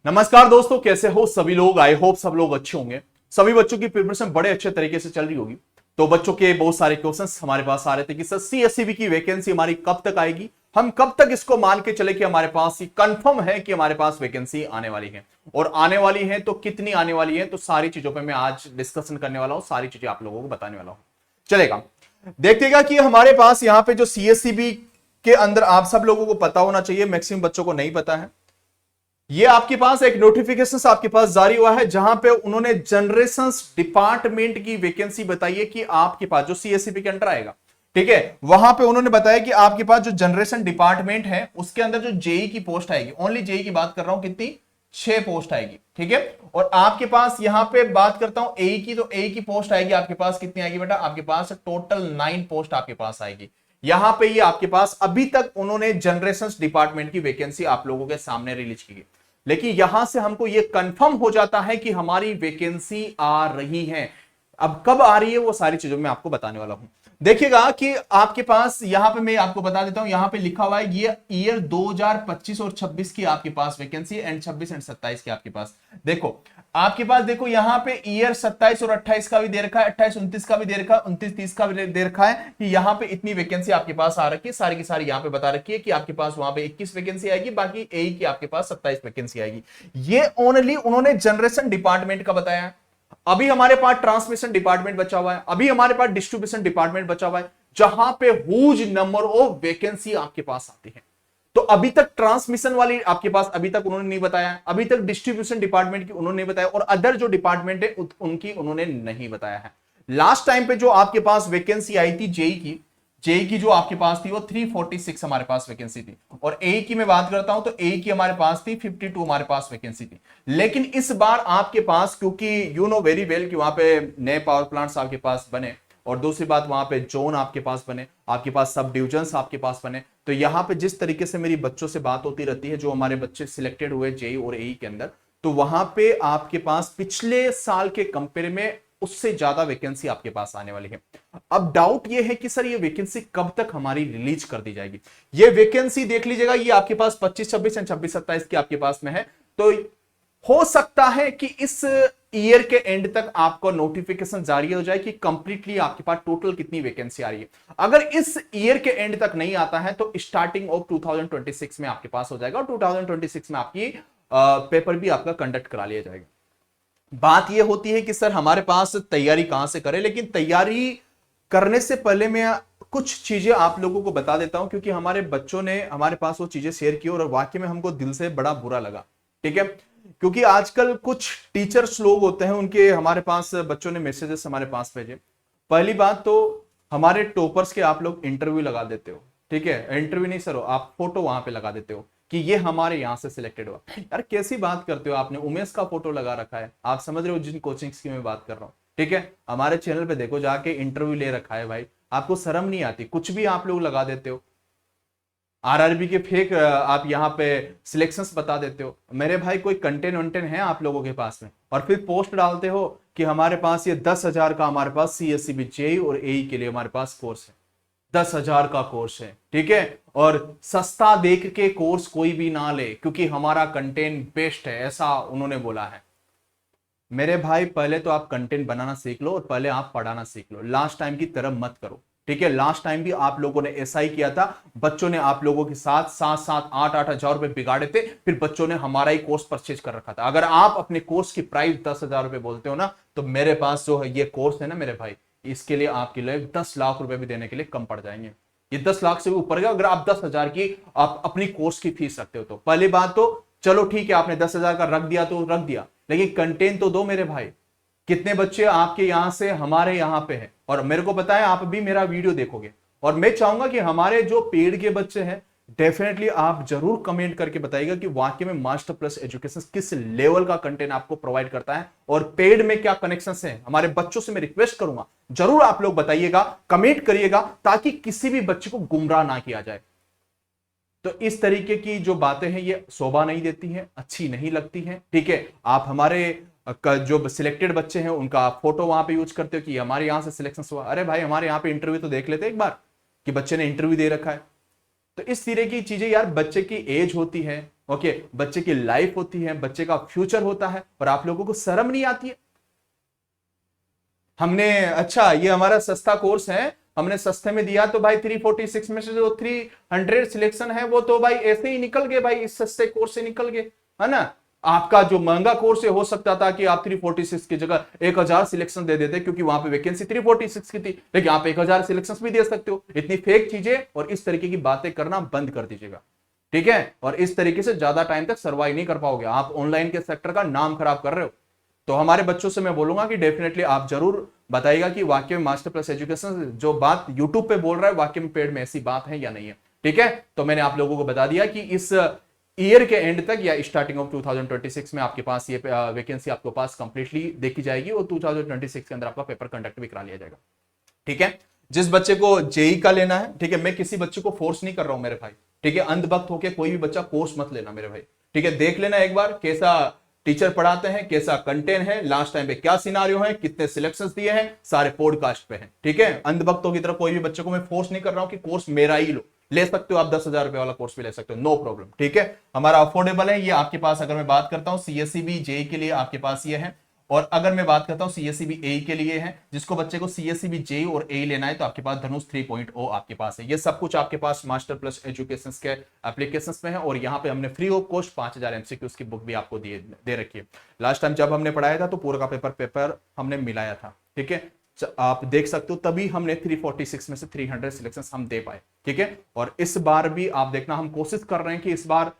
नमस्कार दोस्तों, कैसे हो सभी लोग। आई होप सब लोग अच्छे होंगे। सभी बच्चों की प्रिपरेशन बड़े अच्छे तरीके से चल रही होगी। तो बच्चों के बहुत सारे क्वेश्चंस हमारे पास आ रहे थे कि सर सीएससीबी की वैकेंसी हमारी कब तक आएगी, हम कब तक इसको मान के चले कि हमारे पास कंफर्म है कि हमारे पास वैकेंसी आने वाली है, और आने वाली है तो कितनी आने वाली है। तो सारी चीजों पर मैं आज डिस्कशन करने वाला हूं, सारी चीजें आप लोगों को बताने वाला हूं। चलेगा, देखिएगा कि हमारे पास यहां पे जो सीएससीबी के अंदर आप सब लोगों को पता होना चाहिए, मैक्सिमम बच्चों को नहीं पता है। ये आपके पास एक नोटिफिकेशन आपके पास जारी हुआ है जहां पे उन्होंने जनरेशंस डिपार्टमेंट की वैकेंसी बताई है कि आपके पास जो सीएससीबी के अंडर आएगा, ठीक है, वहां पे उन्होंने बताया कि आपके पास जो जनरेशन डिपार्टमेंट है उसके अंदर जो जेई की पोस्ट आएगी, ओनली जेई की बात कर रहा हूं, कितनी 6 पोस्ट आएगी, ठीक है। और आपके पास यहां पे बात करता हूं एई की, तो एई की पोस्ट आएगी आपके पास कितनी आएगी बेटा, आपके पास टोटल 9 पोस्ट आपके पास आएगी। यहां पे ये आपके पास अभी तक उन्होंने जनरेशन डिपार्टमेंट की वैकेंसी आप लोगों के सामने रिलीज की, लेकिन यहां से हमको यह कंफर्म हो जाता है कि हमारी वैकेंसी आ रही है। अब कब आ रही है वो सारी चीजों में आपको बताने वाला हूं। देखिएगा कि आपके पास यहां पे मैं आपको बता देता हूं, यहां पे लिखा हुआ है ये ईयर 2025 और 26 की आपके पास वैकेंसी एंड 26 एंड 27 की आपके पास। देखो आपके पास, देखो यहां पे ईयर 27 और 28 का भी दे रखा है, 28 29 का भी दे रखा है, 29 30 का भी दे रखा है कि यहां पे इतनी वैकेंसी आपके पास आ रखी है। सारी की सारी यहां पे बता रखी है कि आपके पास वहां पे 21 वैकेंसी आएगी, बाकी एई की आपके पास 27 वैकेंसी आएगी। ये ओनली उन्होंने जनरेशन डिपार्टमेंट का बताया है। अभी हमारे पास ट्रांसमिशन डिपार्टमेंट बचा हुआ है, अभी हमारे पास डिस्ट्रीब्यूशन डिपार्टमेंट बचा हुआ है, जहां पे हुज नंबर ऑफ वैकेंसी आपके पास आती है। तो अभी तक ट्रांसमिशन वाली आपके पास अभी तक उन्होंने नहीं बताया, अभी तक डिस्ट्रीब्यूशन डिपार्टमेंट की उन्होंने नहीं बताया, और अदर जो डिपार्टमेंट है उनकी उन्होंने नहीं बताया है। लास्ट टाइम पे जो आपके पास वैकेंसी आई थी जेई की जो आपके पास थी वो 346 हमारे पास वैकेंसी थी, और ए की मैं बात करता हूं तो ए की हमारे पास थी 52 हमारे पास वैकेंसी थी। लेकिन इस बार आपके पास, क्योंकि यू नो वेरी वेल कि वहां पे नए पावर प्लांट्स आपके पास बने, और दूसरी बात वहां पे जोन आपके पास बने, आपके पास सब डिविजन्स आपके पास बने, तो यहां पे जिस तरीके से मेरी बच्चों से बात होती रहती है, जो हमारे बच्चे सिलेक्टेड हुए जेई और एई के अंदर, तो वहां पे आपके पास पिछले साल के कंपेयर में उससे ज्यादा वैकेंसी आपके पास आने वाली है। अब डाउट ये है कि सर ये वैकेंसी कब तक हमारी रिलीज कर दी जाएगी। ये वैकेंसी देख लीजिएगा, ये आपके पास 25 26 एंड 26 27 की आपके पास में है। तो हो सकता है कि इस ईयर के एंड तक आपको नोटिफिकेशन जारी हो जाए कि कंप्लीटली आपके पास टोटल कितनी वैकेंसी आ रही है। अगर इस ईयर के एंड तक नहीं आता है तो स्टार्टिंग ऑफ 2026 में आपके पास हो जाएगा, और 2026 में आपकी पेपर भी आपका कंडक्ट करा लिया जाएगा। बात यह होती है कि सर हमारे पास तैयारी कहां से करें, लेकिन तैयारी करने से पहले मैं कुछ चीजें आप लोगों को बता देता हूं, क्योंकि हमारे बच्चों ने हमारे पास वो चीजें शेयर की और वाकई में हमको दिल से बड़ा बुरा लगा, ठीक है। क्योंकि आजकल कुछ टीचर्स लोग होते हैं, उनके हमारे पास बच्चों ने मैसेजेस हमारे पास भेजे। पहली बात तो हमारे टॉपर्स के आप लोग इंटरव्यू लगा देते हो, ठीक है, इंटरव्यू नहीं सर, आप फोटो वहां पे लगा देते हो कि ये हमारे यहां से सिलेक्टेड हुआ। यार कैसी बात करते हो, आपने उमेश का फोटो लगा रखा है, आप समझ रहे हो जिन कोचिंग्स की मैं बात कर रहा हूं, ठीक है। हमारे चैनल पे देखो जाके इंटरव्यू ले रखा है भाई, आपको शर्म नहीं आती, कुछ भी आप लोग लगा देते हो। आरआरबी के फेक आप यहाँ पे सिलेक्शंस बता देते हो। मेरे भाई कोई कंटेंट वंटेंट है आप लोगों के पास में, और फिर पोस्ट डालते हो कि हमारे पास ये 10,000 का हमारे पास सीएससीबी जेई और एई के लिए हमारे पास कोर्स है, 10,000 का कोर्स है, ठीक है। और सस्ता देख के कोर्स कोई भी ना ले, क्योंकि हमारा कंटेंट बेस्ट है, ऐसा उन्होंने बोला है। मेरे भाई पहले तो आप कंटेंट बनाना सीख लो, और पहले आप पढ़ाना सीख लो, लास्ट टाइम की तरह मत करो, ठीक है। लास्ट टाइम भी आप लोगों ने ऐसा ही किया था, बच्चों ने आप लोगों के साथ 7-8 रुपए बिगाड़े थे, फिर बच्चों ने हमारा ही कोर्स परचेज कर रखा था। अगर आप अपने कोर्स की प्राइस 10,000 रुपए बोलते हो ना, तो मेरे पास जो है ये कोर्स है ना मेरे भाई, इसके लिए आपके लिए 10 लाख रुपए भी देने के लिए कम पड़ जाएंगे। ये 10 लाख से भी ऊपर का, अगर आप 10,000 की आप अपनी कोर्स की फीस रखते हो तो। पहली बात तो चलो ठीक है, आपने 10,000 का रख दिया तो रख दिया, लेकिन कंटेंट तो दो मेरे भाई। कितने बच्चे आपके यहां से हमारे यहां पे हैं, और मेरे को पता है आप भी मेरा वीडियो देखोगे, और मैं चाहूंगा कि हमारे जो पेड के बच्चे हैं डेफिनेटली आप जरूर कमेंट करके बताइएगा कि वाकई में मास्टर प्लस एजुकेशन किस लेवल का कंटेंट आपको प्रोवाइड करता है, और पेड में क्या कनेक्शन है। हमारे बच्चों से मैं रिक्वेस्ट करूंगा, जरूर आप लोग बताइएगा, कमेंट करिएगा, ताकि किसी भी बच्चे को गुमराह ना किया जाए। तो इस तरीके की जो बातें हैं ये शोभा नहीं देती हैं, अच्छी नहीं लगती हैं, ठीक है। आप हमारे जो सिलेक्टेड बच्चे हैं उनका फोटो वहां पे यूज करते हो कि हमारे यहां से सिलेक्शन हुआ। अरे भाई हमारे यहां पे इंटरव्यू तो देख लेते एक बार कि बच्चे ने इंटरव्यू दे रखा है। तो इस तरह की चीजें यार, बच्चे की एज होती है, ओके, बच्चे की लाइफ होती है, बच्चे का फ्यूचर होता है, और आप लोगों को शर्म नहीं आती है? हमने अच्छा ये हमारा सस्ता कोर्स है, हमने सस्ते में दिया तो भाई 346 में से जो 300 सिलेक्शन है वो तो भाई ऐसे ही निकल गए भाई, इस सस्ते कोर्स से निकल गए, है ना। आपका जो महंगा कोर्स है हो सकता था कि आप 346 की जगह 1000 सिलेक्शन दे देते, क्योंकि वहां पे वैकेंसी 346 की थी, लेकिन आप 1000 सिलेक्शन भी दे सकते हो। इतनी फेक चीजें और इस तरीके की बातें करना बंद कर दीजिएगा, ठीक है। और इस तरीके से ज्यादा टाइम तक सर्वाइव नहीं कर पाओगे, आप ऑनलाइन के सेक्टर का नाम खराब कर रहे हो। तो हमारे बच्चों से मैं बोलूंगा कि डेफिनेटली आप जरूर बताइएगा कि वाकई में मास्टर प्लस एजुकेशन जो बात यूट्यूब पे बोल रहा है वाकई में पेड में ऐसी बात है या नहीं है, ठीक है। तो मैंने आप लोगों को बता दिया कि इस ईयर के एंड तक या स्टार्टिंग ऑफ 2026 में आपके पास ये वैकेंसी आपके पास कंप्लीटली देखी जाएगी, और 2026 के अंदर आपका पेपर कंडक्ट भी करा लिया जाएगा, ठीक है। जिस बच्चे को जेई का लेना है, ठीक है, मैं किसी बच्चे को फोर्स नहीं कर रहा हूं मेरे भाई, ठीक है। अंधभक्त होके कोई भी बच्चा कोर्स मत लेना मेरे भाई, ठीक है। देख लेना एक बार कैसा टीचर पढ़ाते हैं, कैसा कंटेंट है, लास्ट टाइम पे क्या सिनारियो है, कितने सिलेक्शंस दिए हैं, सारे पॉडकास्ट पे हैं, ठीक है। अंधभक्तों की तरफ कोई भी बच्चे को मैं फोर्स नहीं कर रहा हूं कि कोर्स मेरा ही लो, ले सकते हो आप 10,000 रुपए वाला कोर्स भी ले सकते हो, नो प्रॉब्लम, ठीक है। हमारा अफोर्डेबल है ये आपके पास। अगर मैं बात करता हूं सीएससीबी जेई के लिए आपके पास ये है, और अगर मैं बात करता हूं सीएससीबी ए के लिए है, जिसको बच्चे को सीएससीबी जेई और ए लेना है तो आपके पास धनुष 3.0 आपके पास है। ये सब कुछ आपके पास मास्टर प्लस एजुकेशन के एप्लीकेशन में है, और यहाँ पे हमने फ्री ऑफ कॉस्ट 5000 एमसीक्यूज की बुक भी आपको दे रखी है। लास्ट टाइम जब हमने पढ़ाया था तो पूरा का पेपर हमने मिलाया था, ठीक है। आप देख सकते हो तभी हमने 346 में से 300 सिलेक्शन हम दे पाए, ठीक है। और इस बार भी आप देखना हम कोशिश कर रहे हैं कि इस बार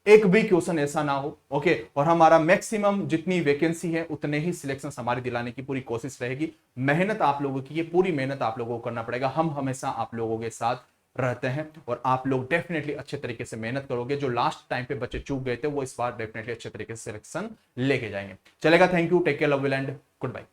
एक भी क्वेश्चन ऐसा ना हो, ओके। और हमारा मैक्सिमम जितनी वैकेंसी है उतने ही सिलेक्शन हमारी दिलाने की पूरी कोशिश रहेगी। मेहनत आप लोगों की, ये पूरी मेहनत आप लोगों को करना पड़ेगा। हम हमेशा आप लोगों के साथ रहते हैं, और आप लोग डेफिनेटली अच्छे तरीके से मेहनत करोगे। जो लास्ट टाइम पे बच्चे चूक गए थे वो इस बार डेफिनेटली अच्छे तरीके से सिलेक्शन लेके जाएंगे। चलेगा, thank you, take care, love you and good bye.